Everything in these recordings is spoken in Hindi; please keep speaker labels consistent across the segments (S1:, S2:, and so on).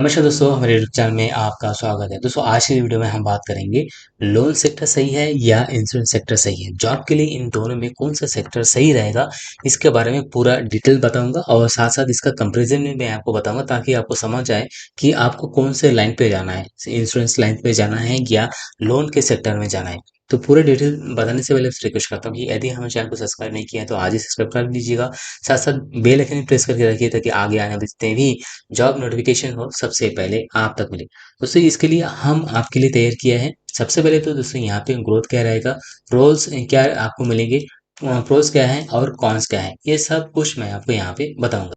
S1: नमस्कार दोस्तों, हमारे यूट्यूब चैनल में आपका स्वागत है। दोस्तों, आज की वीडियो में हम बात करेंगे लोन सेक्टर सही है या इंश्योरेंस सेक्टर सही है। जॉब के लिए इन दोनों में कौन सा सेक्टर सही रहेगा, इसके बारे में पूरा डिटेल बताऊंगा और साथ साथ इसका कंपैरिजन भी मैं आपको बताऊंगा ताकि आपको समझ आए कि आपको कौन से लाइन पे जाना है, इंश्योरेंस लाइन पे जाना है या लोन के सेक्टर में जाना है। तो पूरे डिटेल बताने से पहले आपसे रिक्वेस्ट करता हूँ कि यदि हमारे चैनल को सब्सक्राइब नहीं किया है तो आज ही सब्सक्राइब कर लीजिएगा। साथ साथ बेल आइकन प्रेस करके रखिए ताकि आगे आने वाले जितने भी जॉब नोटिफिकेशन हो सबसे पहले आप तक मिले। दोस्तों, इसके लिए हम आपके लिए तैयार किया है। सबसे पहले तो दोस्तों यहाँ पे ग्रोथ क्या रहेगा, रोल्स क्या आपको मिलेंगे, प्रोस क्या है और कॉन्स क्या है, ये सब कुछ मैं आपको यहाँ पे बताऊंगा।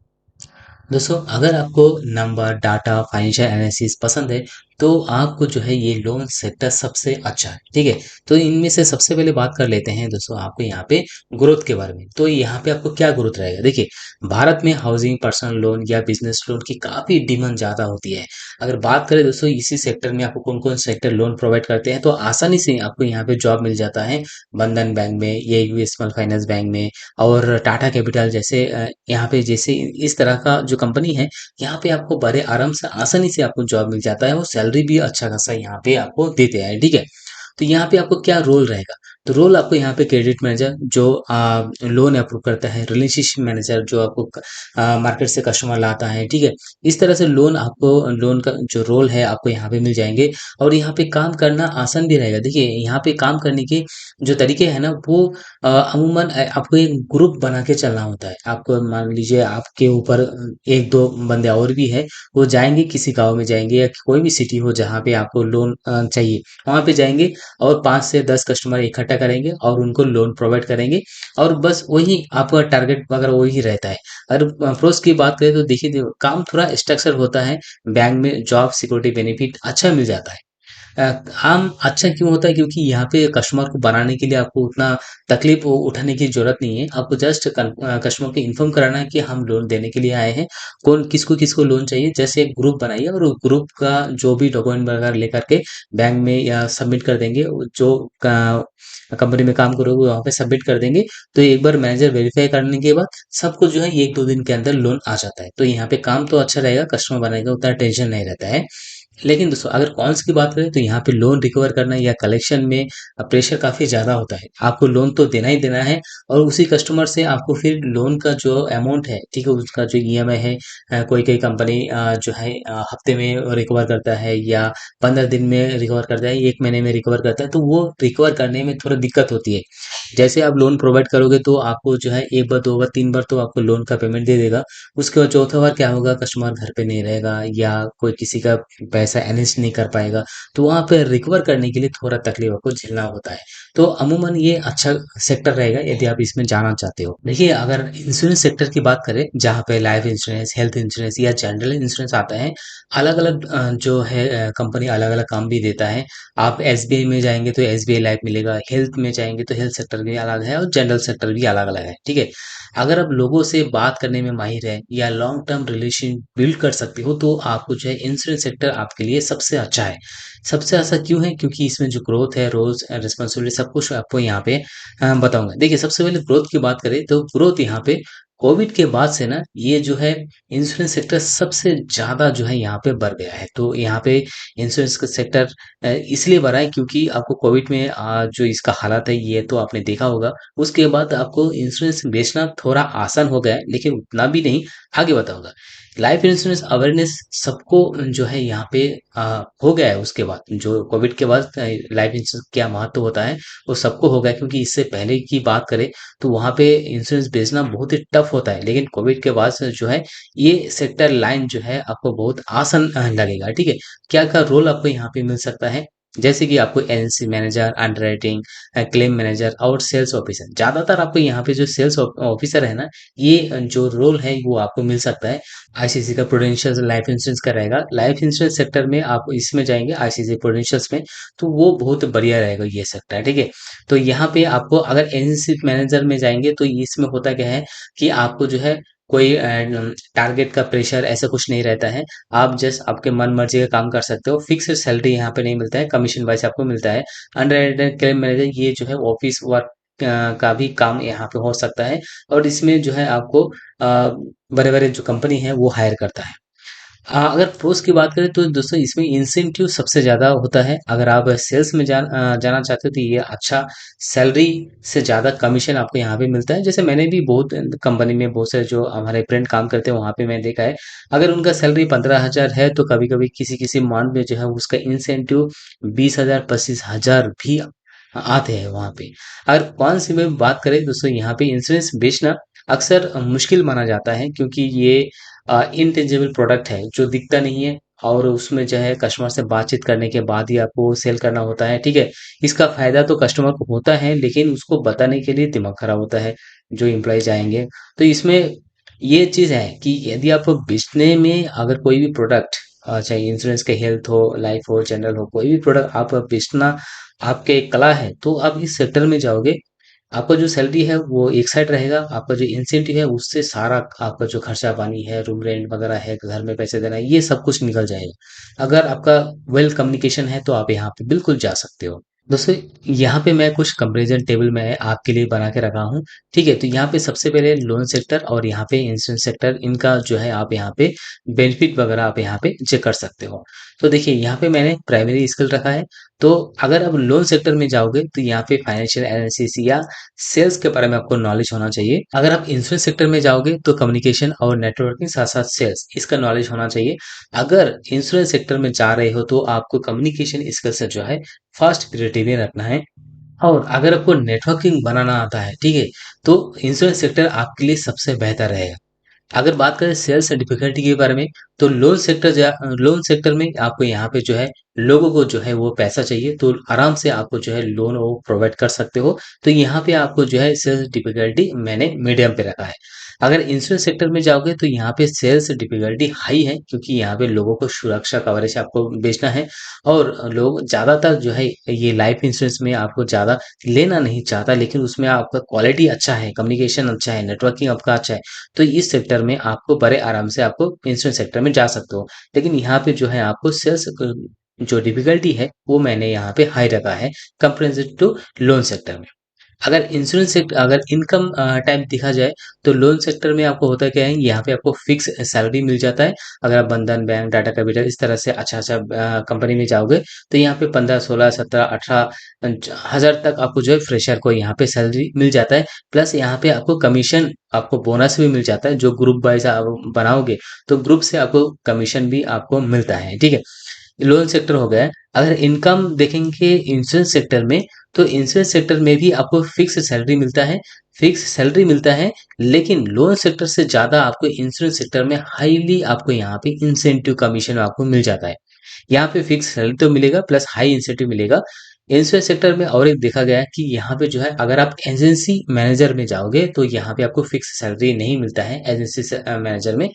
S1: दोस्तों, अगर आपको नंबर डाटा फाइनेंशियल एनालिसिस पसंद है तो आपको जो है ये लोन सेक्टर सबसे अच्छा है। ठीक है, तो इनमें से सबसे पहले बात कर लेते हैं दोस्तों आपको यहाँ पे ग्रोथ के बारे में। तो यहाँ पे आपको क्या ग्रोथ रहेगा, देखिए भारत में हाउसिंग, पर्सनल लोन या बिजनेस लोन की काफी डिमांड ज्यादा होती है। अगर बात करें दोस्तों इसी सेक्टर में आपको कौन कौन सेक्टर लोन प्रोवाइड करते हैं तो आसानी से आपको यहाँ पे जॉब मिल जाता है। बंधन बैंक में, ये स्मॉल फाइनेंस बैंक में और टाटा कैपिटल जैसे यहाँ पे जैसे इस तरह का जो कंपनी है, यहाँ पे आपको बड़े आराम से आसानी से आपको जॉब मिल जाता है और सैलरी भी अच्छा खासा यहाँ पे आपको देते हैं। ठीक है, तो यहाँ पे आपको क्या रोल रहेगा, तो रोल आपको यहाँ पे क्रेडिट मैनेजर जो लोन अप्रूव करता है, रिलेशनशिप मैनेजर जो आपको मार्केट से कस्टमर लाता है। ठीक है, इस तरह से लोन आपको, लोन का जो रोल है आपको यहाँ पे मिल जाएंगे। और यहाँ पे काम करना आसान भी रहेगा। देखिए यहाँ पे काम करने के जो तरीके हैं ना वो अमूमन आपको एक ग्रुप बना के चलना होता है। आपको मान लीजिए आपके ऊपर एक दो बंदे और भी है, वो जाएंगे किसी गांव में जाएंगे या कोई भी सिटी हो जहाँ पे आपको लोन चाहिए, वहां पे जाएंगे और 5 से 10 कस्टमर इकट्ठा करेंगे और उनको लोन प्रोवाइड करेंगे। और बस वही आपका टारगेट वगैरह वही रहता है। अगर अप्रोच की बात करें तो देखिए काम थोड़ा स्ट्रक्चर होता है। बैंक में जॉब सिक्योरिटी बेनिफिट अच्छा मिल जाता है। आम अच्छा क्यों होता है, क्योंकि यहाँ पे कस्टमर को बनाने के लिए आपको उतना तकलीफ उठाने की जरूरत नहीं है। आपको जस्ट कस्टमर को इन्फॉर्म कराना है कि हम लोन देने के लिए आए हैं, कौन किसको किसको लोन चाहिए। जैसे एक ग्रुप बनाइए और ग्रुप का जो भी डॉक्यूमेंट वगैरह लेकर के बैंक में या सबमिट कर देंगे। जो कंपनी में काम करोगे वहाँ पे सबमिट कर देंगे। तो एक बार मैनेजर वेरीफाई करने के बाद सबको जो है 1-2 दिन के अंदर लोन आ जाता है। तो यहाँ पे काम तो अच्छा रहेगा, कस्टमर बनाएगा, उतना टेंशन नहीं रहता है। लेकिन दोस्तों अगर कॉन्स की बात करें तो यहाँ पे लोन रिकवर करना या कलेक्शन में प्रेशर काफी ज्यादा होता है। आपको लोन तो देना ही देना है और उसी कस्टमर से आपको फिर लोन का जो अमाउंट है, ठीक है, उसका जो ईएमआई है, कोई कोई कंपनी जो है हफ्ते में रिकवर करता है या 15 दिन में रिकवर करता है, 1 महीने में रिकवर करता है, तो वो रिकवर करने में थोड़ा दिक्कत होती है। जैसे आप लोन प्रोवाइड करोगे तो आपको जो है एक बार, दो बार, 3 बार तो आपको लोन का पेमेंट दे देगा। उसके बाद चौथा बार क्या होगा, कस्टमर घर पे नहीं रहेगा या कोई किसी का पैसा एनहेस्ट नहीं कर पाएगा, तो वहां पे रिकवर करने के लिए थोड़ा तकलीफ आपको झेलना होता है। तो अमूमन ये अच्छा सेक्टर रहेगा यदि आप इसमें जाना चाहते हो। देखिए अगर इंश्योरेंस सेक्टर की बात करें जहाँ पे लाइफ इंश्योरेंस, हेल्थ इंश्योरेंस या जनरल इंश्योरेंस आता है, अलग अलग जो है कंपनी अलग अलग काम भी देता है। आप एसबीआई में जाएंगे तो एसबीआई लाइफ मिलेगा, हेल्थ में जाएंगे तो हेल्थ सेक्टर भी अलग है और जनरल सेक्टर भी अलग अलग है। ठीक है, अगर आप लोगों से बात करने में माहिर है या लॉन्ग टर्म रिलेशन बिल्ड कर सकते हो तो आपको जो है इंश्योरेंस सेक्टर आपके लिए सबसे अच्छा है। सबसे अच्छा क्यों है, क्योंकि इसमें जो ग्रोथ है, रोल्स रिस्पॉन्सिबिलिटी सब कुछ आपको यहाँ पे बताऊंगा। देखिए सबसे पहले ग्रोथ की बात करें तो ग्रोथ यहाँ पे कोविड के बाद से ना ये जो है इंश्योरेंस सेक्टर सबसे ज्यादा जो है यहाँ पे बढ़ गया है। तो यहाँ पे इंश्योरेंस का सेक्टर इसलिए बढ़ा है क्योंकि आपको कोविड में जो इसका हालत है ये तो आपने देखा होगा। उसके बाद आपको इंश्योरेंस बेचना थोड़ा आसान हो गया है, लेकिन उतना भी नहीं। आगे बताऊंगा। लाइफ इंश्योरेंस अवेयरनेस सबको जो है यहाँ पे हो गया है। उसके बाद जो कोविड के बाद लाइफ इंश्योरेंस क्या महत्व होता है वो सबको हो गया, क्योंकि इससे पहले की बात करें तो वहाँ पे इंश्योरेंस बेचना बहुत ही टफ होता है। लेकिन कोविड के बाद से जो है ये सेक्टर लाइन जो है आपको बहुत आसान लगेगा। ठीक है, क्या क्या रोल आपको यहाँ पे मिल सकता है, जैसे कि आपको agency manager, underwriting, claim manager और सेल्स ऑफिसर। ज्यादातर आपको यहाँ पे जो सेल्स ऑफिसर है ना, ये जो रोल है वो आपको मिल सकता है। आईसीसी का प्रूडेंशियल लाइफ इंश्योरेंस का रहेगा। लाइफ इंश्योरेंस सेक्टर में आप इसमें जाएंगे आईसीसी प्रूडेंशियल्स में, तो वो बहुत बढ़िया रहेगा ये सेक्टर। ठीक है, तो यहाँ पे आपको अगर एजेंसी मैनेजर में जाएंगे तो इसमें होता क्या है कि आपको जो है कोई टारगेट का प्रेशर ऐसा कुछ नहीं रहता है। आप जस्ट आपके मन मर्जी का काम कर सकते हो। फिक्स सैलरी यहाँ पे नहीं मिलता है, कमीशन वाइज आपको मिलता है। अंडर क्लेम मैनेजर ये जो है ऑफिस वर्क का भी काम यहाँ पे हो सकता है। और इसमें जो है आपको बड़े बड़े जो कंपनी है वो हायर करता है। अगर प्रोस की बात करें तो दोस्तों इसमें इंसेंटिव सबसे ज़्यादा होता है। अगर आप सेल्स में जाना चाहते हो तो ये अच्छा सैलरी से ज़्यादा कमीशन आपको यहाँ पे मिलता है। जैसे मैंने भी बहुत कंपनी में बहुत से जो हमारे फ्रेंड काम करते हैं वहाँ पे मैं देखा है, अगर उनका सैलरी 15,000 है तो कभी कभी किसी किसी मंथ में जो है उसका इंसेंटिव 20,000 25,000 भी आते हैं वहाँ पे। अगर कौन सी में बात करें दोस्तों, यहाँ पे इंश्योरेंस बेचना अक्सर मुश्किल माना जाता है, क्योंकि ये इनटेंजिबल प्रोडक्ट है जो दिखता नहीं है, और उसमें जो है कस्टमर से बातचीत करने के बाद ही आपको सेल करना होता है, ठीक है। इसका फायदा तो कस्टमर को होता है, लेकिन उसको बताने के लिए दिमाग खराब होता है जो एम्प्लॉय आएंगे। तो इसमें ये चीज़ है कि यदि आप बेचने में अगर कोई भी प्रोडक्ट, चाहे इंश्योरेंस के हेल्थ हो, लाइफ हो, जनरल हो, कोई भी प्रोडक्ट आप बेचना आपके कला है, तो आप इस सेक्टर में जाओगे। आपका जो सैलरी है वो एक साइड रहेगा, आपका जो इंसेंटिव है उससे सारा आपका जो खर्चा पानी है, रूम रेंट वगैरह है, घर में पैसे देना है, ये सब कुछ निकल जाएगा। अगर आपका वेल कम्युनिकेशन है तो आप यहाँ पे बिल्कुल जा सकते हो। दोस्तों, यहाँ पे मैं कुछ कंपैरिजन टेबल मैं आपके लिए बना के रखा हूँ, ठीक है। तो यहाँ पे सबसे पहले लोन सेक्टर और यहाँ पे इंश्योरेंस सेक्टर, इनका जो है आप यहाँ पे बेनिफिट वगैरह आप यहाँ पे चेक कर सकते हो। तो देखिए यहाँ पे मैंने प्राइमरी स्किल रखा है। तो अगर आप लोन सेक्टर में जाओगे तो यहाँ पे फाइनेंशियल एनालिसिस या सेल्स के बारे में आपको नॉलेज होना चाहिए। अगर आप इंश्योरेंस सेक्टर में जाओगे तो कम्युनिकेशन और नेटवर्किंग साथ साथ सेल्स, इसका नॉलेज होना चाहिए। अगर इंश्योरेंस सेक्टर में जा रहे हो तो आपको कम्युनिकेशन स्किल से जो है फर्स्ट प्रियोरिटी में रखना है। और अगर आपको नेटवर्किंग बनाना आता है, ठीक है, तो इंश्योरेंस सेक्टर आपके लिए सबसे बेहतर रहेगा। अगर बात करें सेल्स डिफिकल्टी के बारे में, तो लोन सेक्टर में आपको यहाँ पे जो है लोगों को जो है वो पैसा चाहिए, तो आराम से आपको जो है लोन वो प्रोवाइड कर सकते हो। तो यहाँ पे आपको जो है सेल्स डिफिकल्टी मैंने मीडियम पे रखा है। अगर इंश्योरेंस सेक्टर में जाओगे तो यहाँ पे सेल्स डिफिकल्टी हाई है, क्योंकि यहाँ पे लोगों को सुरक्षा कवरेज आपको बेचना है। और लोग ज़्यादातर जो है ये लाइफ इंश्योरेंस में आपको ज़्यादा लेना नहीं चाहता, लेकिन उसमें आपका क्वालिटी अच्छा है, कम्युनिकेशन अच्छा है, नेटवर्किंग आपका अच्छा है, तो इस सेक्टर में आपको बड़े आराम से आपको इंश्योरेंस सेक्टर में जा सकते हो। लेकिन यहाँ पे जो है आपको सेल्स जो डिफिकल्टी है वो मैंने यहाँ पे हाई रखा है कंपेरिजन टू लोन सेक्टर में। अगर इंश्योरेंस सेक्टर, अगर इनकम टाइप देखा जाए तो लोन सेक्टर में आपको होता क्या है, यहाँ पे आपको फिक्स सैलरी मिल जाता है। अगर आप बंधन बैंक, टाटा कैपिटल इस तरह से अच्छा अच्छा कंपनी में जाओगे तो यहाँ पे 15 16 17 18 हजार तक आपको जो है फ्रेशर को यहाँ पे सैलरी मिल जाता है। प्लस यहाँ पे आपको कमीशन, आपको बोनस भी मिल जाता है। जो ग्रुप वाइज आप बनाओगे तो ग्रुप से आपको कमीशन भी आपको मिलता है, ठीक है। लोन सेक्टर हो गया। अगर इनकम देखेंगे इंश्योरेंस सेक्टर में, तो इंश्योरेंस सेक्टर में भी आपको फिक्स सैलरी मिलता है, फिक्स सैलरी मिलता है। लेकिन लोन सेक्टर से ज़्यादा आपको इंश्योरेंस सेक्टर में हाईली आपको यहाँ पे इंसेंटिव कमीशन आपको मिल जाता है। यहाँ पे फिक्स सैलरी तो मिलेगा प्लस हाई इंसेंटिव मिलेगा। इंश्योरेंस सेक्टर में और एक देखा गया है कि यहाँ पे जो है अगर आप एजेंसी मैनेजर में जाओगे तो यहाँ पे आपको फिक्स सैलरी नहीं मिलता है एजेंसी मैनेजर में,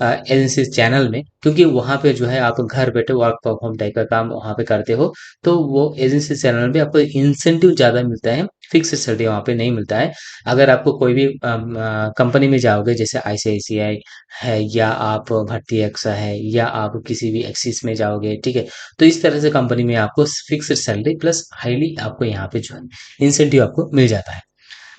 S1: एजेंसी चैनल में, क्योंकि वहाँ पे जो है आप घर बैठे वर्क फ्रॉम होम टाइप का काम वहाँ पे करते हो। तो वो एजेंसी चैनल में आपको इंसेंटिव ज़्यादा मिलता है, फिक्स सैलरी वहाँ पे नहीं मिलता है। अगर आपको कोई भी कंपनी में जाओगे जैसे आईसीआईसीआई है, या आप भर्ती एक्सा है, या आप किसी भी एक्सिस में जाओगे, ठीक है, तो इस तरह से कंपनी में आपको फिक्स्ड सैलरी प्लस हाईली आपको यहाँ पे जो है इंसेंटिव आपको मिल जाता है।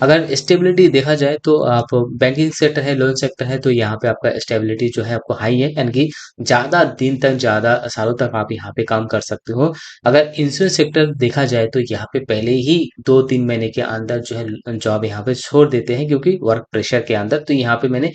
S1: अगर स्टेबिलिटी देखा जाए तो आप बैंकिंग सेक्टर है, लोन सेक्टर है, तो यहाँ पे आपका स्टेबिलिटी जो है आपको हाई है, यानी कि ज़्यादा दिन तक, ज़्यादा सालों तक आप यहाँ पे काम कर सकते हो। अगर इंश्योरेंस सेक्टर देखा जाए तो यहाँ पे पहले ही 2-3 महीने के अंदर जो है जॉब यहाँ पे छोड़ देते हैं, क्योंकि वर्क प्रेशर के अंदर। तो यहाँ पे मैंने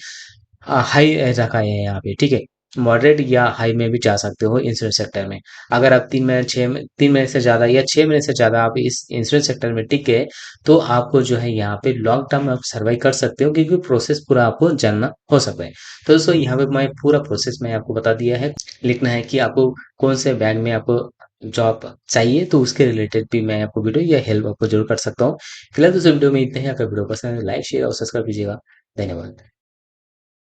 S1: हाई रखा है यहाँ पे, ठीक है। मॉडरेट या हाई में भी जा सकते हो इंश्योरेंस सेक्टर में। अगर आप 3 महीने से ज़्यादा या 6 महीने से ज़्यादा आप इस इंश्योरेंस सेक्टर में टिके, तो आपको जो है यहाँ पे लॉन्ग टर्म आप सर्वाइव कर सकते हो, क्योंकि प्रोसेस पूरा आपको जानना हो सकता है। तो दोस्तों यहाँ पे मैं पूरा प्रोसेस मैं आपको बता दिया है। लिखना है कि आपको कौन से बैंक में आपको जॉब चाहिए, तो उसके रिलेटेड भी मैं आपको वीडियो या हेल्प आपको जरूर कर सकता हूँ। फिलहाल दोस्तों वीडियो में इतना ही। अगर वीडियो पसंद है लाइक शेयर और सब्सक्राइब कीजिएगा। धन्यवाद।